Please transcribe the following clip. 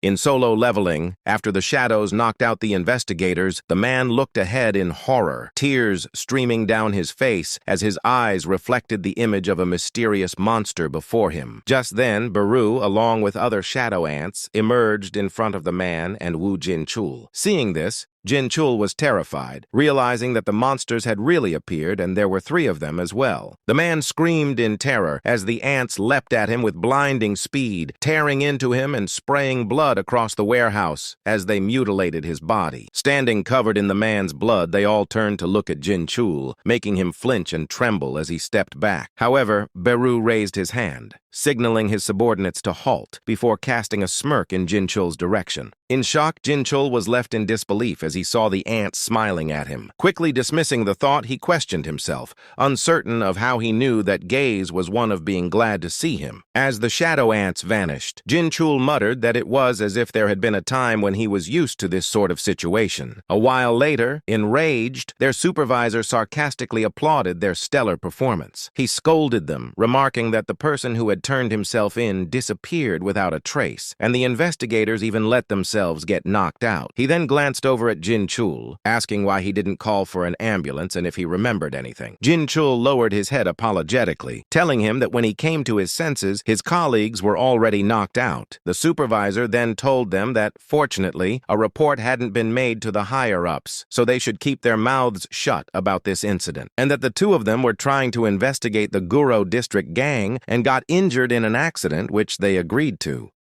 In solo leveling, after the shadows knocked out the investigators, the man looked ahead in horror, tears streaming down his face as his eyes reflected the image of a mysterious monster before him. Just then, Baru, along with other shadow ants, emerged in front of the man and Wu Jinchul. Seeing this, Jinchul was terrified, realizing that the monsters had really appeared and there were 3 of them as well. The man screamed in terror as the ants leapt at him with blinding speed, tearing into him and spraying blood across the warehouse as they mutilated his body. Standing covered in the man's blood, they all turned to look at Jinchul, making him flinch and tremble as he stepped back. However, Baru raised his hand, signaling his subordinates to halt before casting a smirk in Jinchul's direction. In shock, Jinchul was left in disbelief as he saw the ants smiling at him. Quickly dismissing the thought, he questioned himself, uncertain of how he knew that gaze was one of being glad to see him. As the shadow ants vanished, Jinchul muttered that it was as if there had been a time when he was used to this sort of situation. A while later, enraged, their supervisor sarcastically applauded their stellar performance. He scolded them, remarking that the person who had turned himself in disappeared without a trace, and the investigators even let themselves get knocked out. He then glanced over at Jinchul, asking why he didn't call for an ambulance and if he remembered anything. Jinchul lowered his head apologetically, telling him that when he came to his senses, his colleagues were already knocked out. The supervisor then told them that, fortunately, a report hadn't been made to the higher-ups, so they should keep their mouths shut about this incident, and that the 2 of them were trying to investigate the Guro district gang and got injured in an accident which they agreed to.